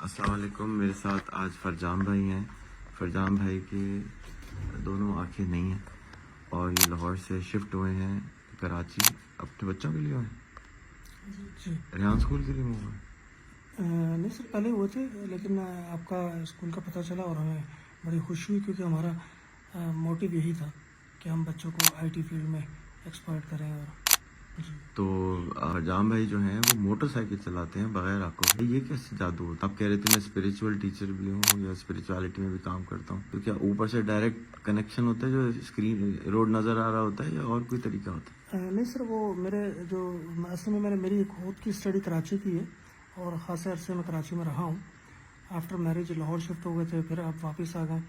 السلام علیکم. میرے ساتھ آج فرجام بھائی ہیں. فرجام بھائی کی دونوں آنکھیں نہیں ہیں اور یہ لاہور سے شفٹ ہوئے ہیں کراچی. اپنے بچوں کے لیے ہوئے ہیں؟ جی ریحان اسکول کے لیے موو ہوئے؟ نہیں سر، پہلے ہوئے تھے لیکن آپ کا اسکول کا پتہ چلا اور ہمیں بڑی خوشی ہوئی کیونکہ ہمارا موٹیو یہی تھا کہ ہم بچوں کو آئی ٹی فیلڈ میں ایکسپرٹ کریں. اور جی تو فرجام بھائی جو ہیں وہ موٹر سائیکل چلاتے ہیں بغیر آنکھوں. یہ کیسے جادو ہوتا؟ آپ کہہ رہے تھے میں اسپریچول ٹیچر بھی ہوں یا اسپریچولیٹی میں بھی کام کرتا ہوں، تو کیا اوپر سے ڈائریکٹ کنیکشن ہوتا ہے جو اسکرین روڈ نظر آ رہا ہوتا ہے یا اور کوئی طریقہ ہوتا ہے؟ نہیں سر، وہ میرے جو اصل میں میری خود کی اسٹڈی کراچی کی ہے اور خاصے عرصے میں کراچی میں رہا ہوں. آفٹر میرج لاہور شفٹ ہو گئے تھے، پھر اب واپس آ گئے.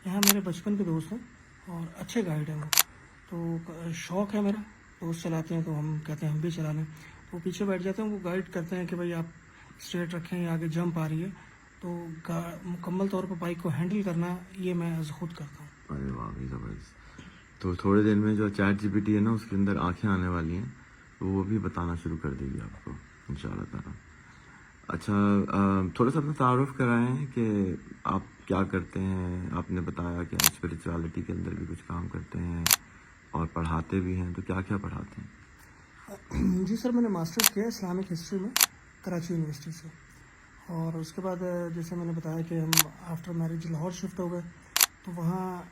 یہاں میرے بچپن کے دوست ہیں اور اچھے گائیڈ ہیں وہ. تو شوق ہے میرا، دوست چلاتے ہیں تو ہم کہتے ہیں ہم بھی چلا لیں. تو پیچھے بیٹھ جاتے ہیں، وہ گائیڈ کرتے ہیں کہ بھائی آپ اسٹریٹ رکھیں یا آگے جمپ آ رہی ہے. تو مکمل طور پر بائک کو ہینڈل کرنا یہ میں از خود کرتا ہوں. ارے واہ بھی زبردست. تو تھوڑے دن میں جو چیٹ جی پی ٹی ہے نا اس کے اندر آنکھیں آنے والی ہیں تو وہ بھی بتانا شروع کر دے گی آپ کو ان شاء اللہ تعالیٰ. اچھا تھوڑا سا اپنا تعارف کرائیں کہ آپ کیا کرتے ہیں. آپ نے بتایا کہ اسپریچولیٹی کے اندر بھی کچھ کام کرتے ہیں اور پڑھاتے بھی ہیں، تو کیا کیا پڑھاتے ہیں؟ جی سر، میں نے ماسٹرز کیا اسلامک ہسٹری میں کراچی یونیورسٹی سے. اور اس کے بعد جیسے میں نے بتایا کہ ہم آفٹر میرج لاہور شفٹ ہو گئے تو وہاں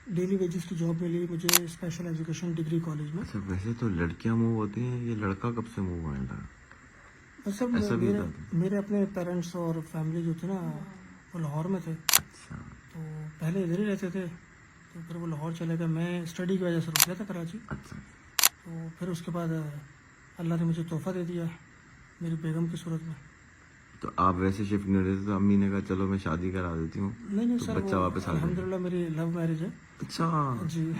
ڈیلی ویجز کی جاب ملی مجھے اسپیشل ایجوکیشن ڈگری کالج میں. اچھا ویسے تو لڑکیاں موو ہوتی ہیں، یہ لڑکا کب سے موو ہونے لگا؟ سر ایسا بھی ہوتا تھا؟ میرے اپنے پیرنٹس اور فیملی جو تھے نا وہ لاہور میں تھے، اچھا تو پہلے ادھر ہی رہتے تھے. تو پھر وہ لاہور چلے گئے، میں اسٹڈی کی وجہ سے رک گیا تھا کراچی. اچھا. تو پھر اس کے بعد اللہ نے مجھے تحفہ دے دیا میری بیگم کی صورت میں. تو آپ ویسے شفٹ نہیں رہتے تو امی نے کہا چلو میں شادی کرا دیتی ہوں؟ نہیں تو سر، بچہ وہ واپس آ گیا؟ الحمدللہ میری لو میرج ہے. اچھا. جی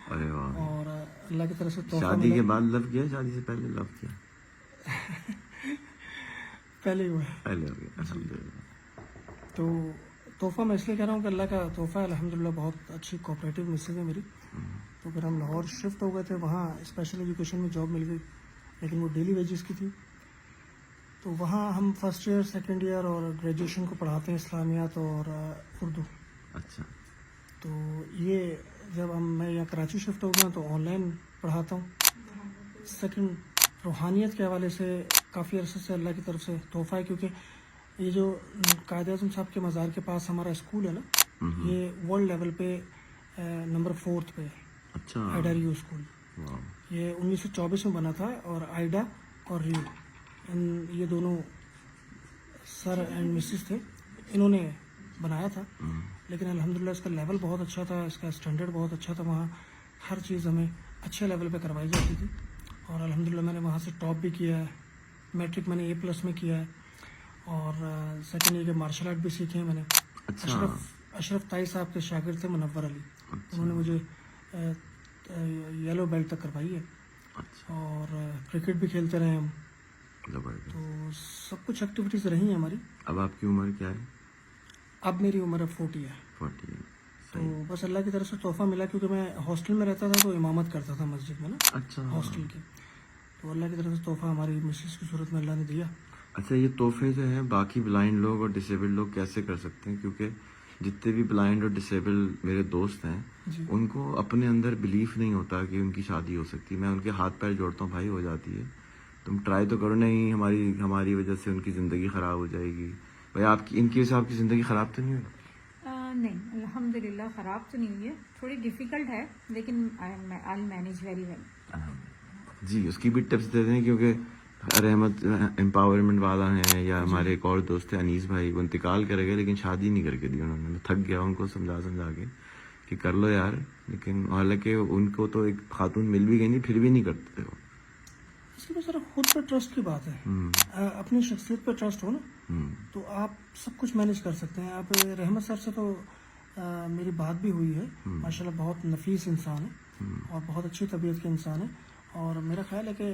ارے واہ. اور اللہ کی طرف سے تحفہ شادی ملا. کے بعد لو کیا شادی سے پہلے لو کیا؟ پہلے ہی ہوا ہے. پہلے ہو گیا الحمدللہ. تو تحفہ میں اس لیے کہہ رہا ہوں کہ اللہ کا تحفہ ہے الحمدللہ. بہت اچھی کوآپریٹو مسز ہے میری. تو پھر ہم لاہور شفٹ ہو گئے تھے، وہاں اسپیشل ایجوکیشن میں جاب مل گئی لیکن وہ ڈیلی ویجز کی تھی. تو وہاں ہم فرسٹ ایئر سیکنڈ ایئر اور گریجویشن کو پڑھاتے ہیں اسلامیات اور اردو. اچھا. تو یہ جب میں یہاں کراچی شفٹ ہو گیا تو آن لائن پڑھاتا ہوں. سیکنڈ روحانیت کے حوالے سے کافی عرصے سے اللہ کی طرف سے تحفہ ہے کیونکہ یہ جو قائد اعظم صاحب کے مزار کے پاس ہمارا اسکول ہے نا، یہ ورلڈ لیول پہ نمبر 4 پہ ہے. اچھا. Ida Rieu school. واہ. یہ 1924 میں بنا تھا اور آئیڈا اور ریو یہ دونوں سر اینڈ مسز تھے، انہوں نے بنایا تھا. لیکن الحمدللہ اس کا لیول بہت اچھا تھا، اس کا اسٹینڈرڈ بہت اچھا تھا. وہاں ہر چیز ہمیں اچھے لیول پہ کروائی جاتی تھی اور الحمدللہ میں نے وہاں سے ٹاپ بھی کیا ہے. میٹرک میں نے A+ میں کیا ہے اور سیکنڈ ایئر کے مارشل آرٹ بھی سیکھے ہیں میں نے. اچھا. اشرف تائی صاحب کے شاگرد تھے منور علی، انہوں نے مجھے یلو بیلٹ تک کروائی ہے. اچھا. اور کرکٹ بھی کھیلتے رہے ہم. زبردست. تو سب کچھ ایکٹیویٹیز رہی ہیں ہماری. اب آپ کی عمر کیا ہے؟ اب میری عمر 40 ہے. 40. تو بس اللہ کی طرف سے تحفہ ملا کیونکہ میں ہاسٹل میں رہتا تھا تو امامت کرتا تھا مسجد میں نا، اچھا. ہاسٹل کی. تو اللہ کی طرف سے تحفہ ہماری مسز کی صورت میں اللہ نے دیا. اچھا یہ تحفے جو ہیں باقی بلائنڈ لوگ اور ڈسیبلڈ لوگ کیسے کر سکتے ہیں؟ کیونکہ جتنے بھی بلائنڈ اور ڈسیبل میرے دوست ہیں جی ان کو اپنے اندر بلیف نہیں ہوتا کہ ان کی شادی ہو سکتی. میں ان کے ہاتھ پیر جوڑتا ہوں، بھائی ہو جاتی ہے، تم ٹرائی تو کرو. نہیں ہماری وجہ سے ان کی زندگی خراب ہو جائے گی. بھائی آپ کی ان کی وجہ سے آپ کی زندگی خراب تو نہیں ہوئی؟ نہیں الحمدللہ خراب تو نہیں ہوئی ہے، تھوڑی ڈیفیکلٹ ہے لیکن آئی مینیج ویری ویل. جی اس کی بھی ٹپس دے دیں کیونکہ رحمت امپاورمنٹ والا ہیں یا ہمارے ایک اور دوست تھے انیس بھائی، وہ انتقال کر گئے لیکن شادی نہیں کر کے دی انہوں نے. میں تھک گیا ان کو سمجھا کے کہ کر لو یار، لیکن حالانکہ ان کو تو ایک خاتون مل بھی گئی نہیں پھر بھی نہیں کرتے تھے وہ. اس میں سر خود پہ ٹرسٹ کی بات ہے. اپنی شخصیت پہ ٹرسٹ ہو نا تو آپ سب کچھ مینیج کر سکتے ہیں. آپ رحمت سر سے تو میری بات بھی ہوئی ہے، ماشاءاللہ بہت نفیس انسان ہے اور بہت اچھی طبیعت کے انسان ہے. اور میرا خیال ہے کہ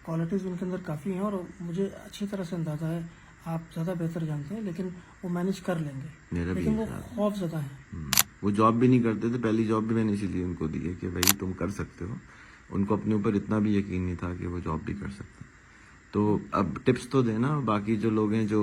کوالٹیز ان کے اندر کافی ہیں اور مجھے اچھی طرح سے اندازہ ہے. آپ زیادہ بہتر جانتے ہیں لیکن وہ مینیج کر لیں گے، لیکن وہ خوف زدہ ہیں. وہ جاب بھی نہیں کرتے تھے، پہلی جاب بھی میں نے اسی لیے ان کو دی ہے کہ بھائی تم کر سکتے ہو. ان کو اپنے اوپر اتنا بھی یقین نہیں تھا کہ وہ جاب بھی کر سکتے. تو اب ٹپس تو دینا باقی جو لوگ ہیں جو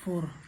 4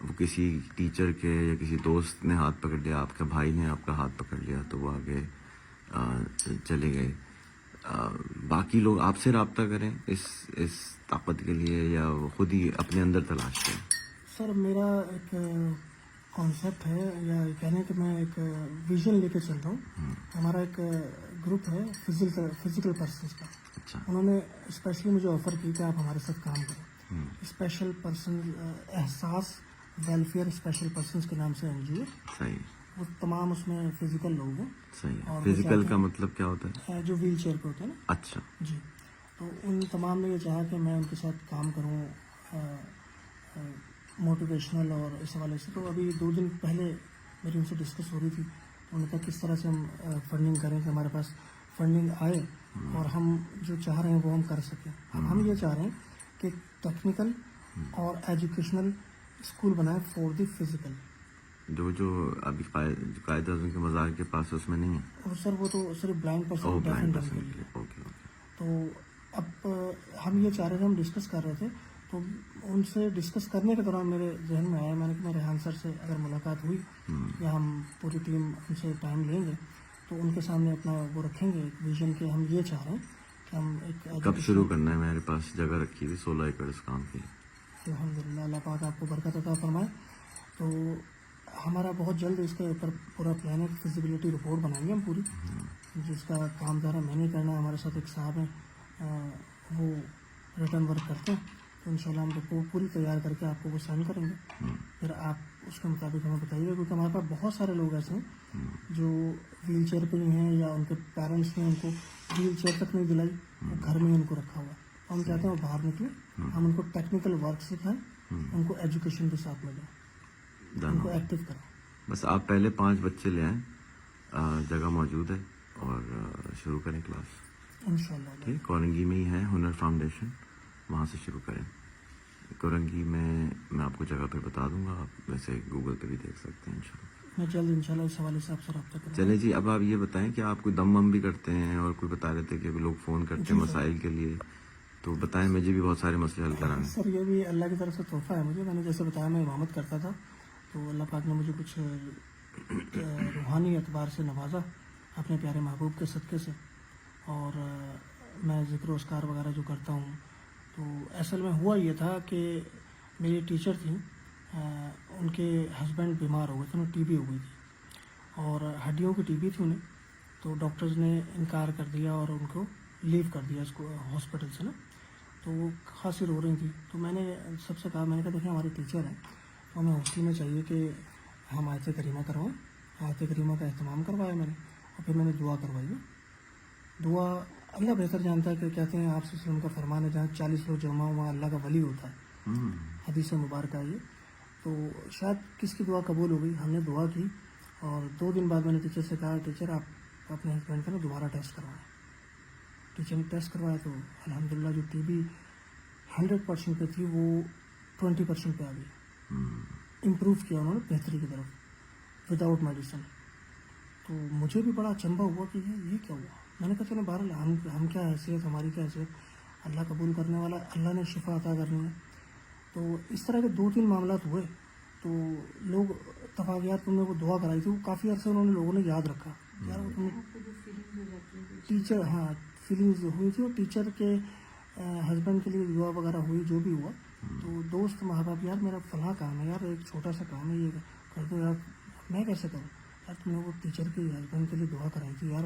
وہ کسی ٹیچر کے یا کسی دوست نے ہاتھ پکڑ لیا, آپ کے بھائی نے آپ کا ہاتھ پکڑ لیا تو وہ آگے چلے گئے. باقی لوگ آپ سے رابطہ کریں اس طاقت کے لیے یا وہ خود ہی اپنے اندر تلاش کریں؟ سر میرا ایک کانسیپٹ ہے, یا کہنے کہ میں ایک ویژن لے کے چل رہا ہوں. ہمارا ایک گروپ ہے فزیکل پرسنس کا. اچھا. انہوں نے اسپیشلی مجھے آفر کی کہ آپ ہمارے ساتھ کام کریں. اسپیشل پرسن احساس ویلفیئر اسپیشل پرسنس کے نام سے این جی او. صحیح. وہ تمام اس میں فزیکل لوگ ہیں. صحیح. اور فزیکل کا مطلب کیا ہوتا ہے؟ جو ویل چیئر پہ ہوتے ہیں نا. اچھا. جی, تو ان تمام نے یہ چاہا کہ میں ان کے ساتھ کام کروں موٹیویشنل اور اس حوالے سے. تو ابھی 2 دن پہلے میری ان سے ڈسکس ہو رہی تھی. انہوں نے کہا کس طرح سے ہم فنڈنگ کریں کہ ہمارے پاس فنڈنگ آئے اور ہم جو چاہ رہے ہیں وہ ہم کر سکیں. اب ہم یہ چاہ رہے ہیں کہ ٹیکنیکل اور ایجوکیشنل اسکول بنائیں فار دی فزیکل. جو ابھی قائد اعظم کے مزار کے پاس اس میں نہیں ہے. اور سر وہ تو صرف بلائنڈ پرسن ڈیفینڈ کے لیے. اوکے. تو اب ہم یہ چاہ رہے تھے, ہم ڈسکس کر رہے تھے, تو ان سے ڈسکس کرنے کے دوران میرے ذہن میں آیا, میں نے کہ میرے ریحان سر سے اگر ملاقات ہوئی یا ہم پوری ٹیم ان سے ٹائم لیں گے تو ان کے سامنے اپنا وہ رکھیں گے ایک ویژن کے. ہم یہ چاہ رہے ہیں کہ ہم ایک کب شروع کرنا ہے؟ میرے پاس جگہ رکھی ہوئی 16 ایکڑ اس کام کی. الحمد للہ, اللہ پاک آپ کو برکت عطا فرمائے. تو ہمارا بہت جلد اس کے اوپر پورا پلان ہے. فزیبلٹی رپورٹ بنائیں گے ہم پوری, جس کا کام ذرا میں نہیں کرنا ہے. ہمارے ساتھ ایک صاحب ہیں, وہ ریٹرن ورک کرتے ہیں. تو انشاءاللہ ہم رپورٹ پوری تیار کر کے آپ کو وہ سینڈ کریں گے. پھر آپ اس کے مطابق ہمیں بتائیے, کیونکہ ہمارے پاس بہت سارے لوگ ایسے ہیں جو ویل چیئر پہ ہی ہیں یا ان کے پیرنٹس نے ان کو ویل چیئر تک نہیں دلائی, وہ گھر میں ہی ان کو رکھا ہوا ہے. ہم چاہتے ہیں وہ باہر نکلیں, ہم ان کو ٹیکنیکل ورک سکھائیں, ان کو ایجوکیشن کے ساتھ میں دیں, ان کو ایکٹیو کریں. بس آپ پہلے 5 بچے لے آئیں, جگہ موجود ہے, اور شروع کریں کلاس. انشاءاللہ. ٹھیک. کورنگی میں ہی ہے ہنر فاؤنڈیشن, وہاں سے شروع کریں. کورنگی میں آپ کو جگہ پہ بتا دوں گا, آپ ویسے گوگل پہ بھی دیکھ سکتے ہیں انشاءاللہ. میں جلد انشاءاللہ اس حوالے سے آپ سے رابطہ کروں. چلیں جی, اب آپ یہ بتائیں کہ آپ کوئی دم وم بھی کرتے ہیں, اور کوئی بتا رہے تھے کہ لوگ فون کرتے ہیں مسائل کے لیے, تو بتائیں, مجھے بھی بہت سارے مسئلے حل کرانے. سر یہ بھی اللہ کی طرف سے تحفہ ہے مجھے. میں نے جیسے بتایا میں امامت کرتا تھا, تو اللہ پاک نے مجھے کچھ روحانی اعتبار سے نوازا اپنے پیارے محبوب کے صدقے سے. اور میں ذکر و اذکار وغیرہ جو کرتا ہوں, تو اصل میں ہوا یہ تھا کہ میری ٹیچر تھیں, ان کے ہسبینڈ بیمار ہو گئے تھے, انہیں ٹی بی ہو گئی تھی, اور ہڈیوں کی ٹی بی تھی انہیں. تو ڈاکٹرز نے انکار کر دیا اور ان کو لیو کر دیا اس کو ہاسپٹل سے نا. تو وہ خاصی رو رہی تھی. تو میں نے سب سے کہا, میں نے کہا دیکھیں ہماری ٹیچر ہیں, تو ہمیں ہاسٹل میں چاہیے کہ ہم آیت کریمہ کروائیں. آیت کریمہ کا اہتمام کروایا میں نے, اور پھر میں نے دعا کروائی ہے. دعا اللہ بہتر جانتا ہے, کہ کہتے ہیں آپ سے ان کا فرمان ہے, جہاں 40 لوگ جمع ہو وہاں اللہ کا ولی ہوتا ہے. حدیث مبارکہ ہے یہ. تو شاید کس کی دعا قبول ہو گئی. ہم نے دعا کی, اور 2 دن بعد میں نے ٹیچر سے کہا, ٹیچر آپ اپنے ہسبینڈ کا نا دوبارہ ٹیسٹ کروائیں. ٹیچر نے ٹیسٹ کروایا تو الحمدللہ جو ٹی بی 100% پہ تھی وہ 20% پہ آ گئی. امپروو کیا انہوں نے بہتری کی طرف وداؤٹ میڈیسن. تو مجھے بھی بڑا اچنبھا ہوا کہ یہ کیا ہوا. میں نے کہا چلو بہرحال ہم کیا حیثیت, ہماری کیا حیثیت, اللہ قبول کرنے والا, اللہ نے شفا عطا کرنی ہے. تو اس طرح کے 2-3 معاملات ہوئے. تو لوگ تفاقیات میں وہ دعا کرائی تھی, وہ کافی عرصے انہوں نے لوگوں نے یاد رکھا. یار وہ تم ٹیچر, ہاں فیلنگز ہوئی تھی, اور ٹیچر کے ہسبینڈ کے لیے دعا وغیرہ ہوئی, جو بھی ہوا. تو دوست محباب, یار میرا فلاں کام ہے, یار ایک چھوٹا سا کام ہے, یہ کر دو یار. میں کیسے کروں یار, تم نے وہ ٹیچر کے ہسبینڈ کے لیے دعا کرائی تھی یار,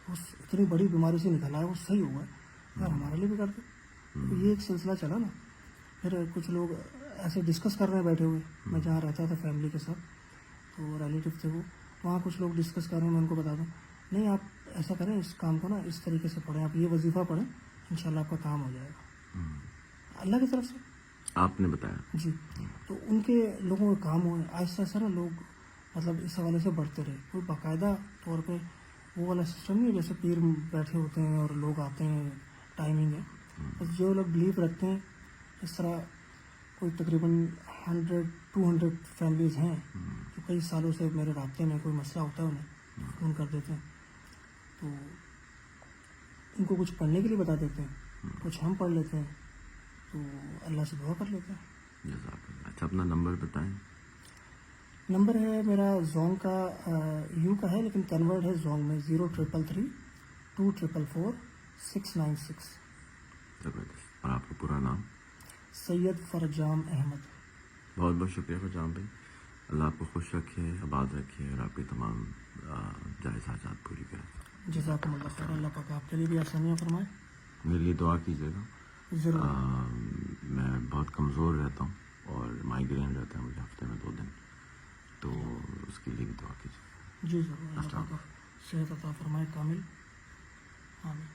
اس اتنی بڑی بیماری سے نکلا ہے, وہ صحیح ہوا ہے یار, ہمارے لیے بھی کر دو. تو یہ ایک سلسلہ چلا نا. پھر کچھ لوگ ایسے ڈسکس کر رہے ہیں بیٹھے ہوئے, میں جہاں رہتا تھا فیملی کے ساتھ, تو ریلیٹیو تھے وہ, وہاں کچھ لوگ ڈسکس کر رہے ہیں. میں ان کو بتا دوں, نہیں آپ ایسا کریں, اس کام کو نا اس طریقے سے پڑھیں, آپ یہ وظیفہ پڑھیں, انشاءاللہ آپ کا کام ہو جائے گا اللہ کی طرف سے. آپ نے بتایا جی. تو ان کے لوگوں کا کام ہوئے, آہستہ آہستہ نا لوگ مطلب اس حوالے سے بڑھتے رہے. کوئی باقاعدہ طور پہ وہ والا سسٹم نہیں ہے جیسے پیر بیٹھے ہوتے ہیں اور لوگ آتے ہیں, ٹائمنگ ہے. بس جو لوگ بلیو رکھتے ہیں, اس طرح کوئی تقریباً 100-200 فیملیز ہیں جو کئی سالوں سے میرے رابطے میں, کوئی مسئلہ ہوتا ہے انہیں فون کر دیتے ہیں, تو ان کو کچھ پڑھنے کے لیے بتا دیتے ہیں, کچھ ہم پڑھ لیتے ہیں, تو اللہ سے دعا کر لیتے ہیں. جزاک اللہ. اچھا, اپنا نمبر بتائیں. نمبر ہے میرا زونگ کا یو کا ہے لیکن کنورٹ ہے زونگ میں 0332444696. زبردست. اور آپ کا پورا نام؟ سید فرجام احمد. بہت بہت شکریہ فرجام بھائی. اللہ آپ کو خوش رکھے, آباد رکھے اور آپ کی تمام جائز حاجات پوری کرے. جزاکم اللہ خیر. اللہ پاک آپ کے لیے بھی آسانیاں فرمائے. میرے لیے دعا کیجیے گا. ضرور. میں بہت کمزور رہتا ہوں اور مائیگرین رہتا ہے مجھے ہفتے میں 2 دن, تو اس کے لیے بھی دعا کیجیے. جی ضرور. اللہ پاک صحت عطا فرمائے کامل. آمین.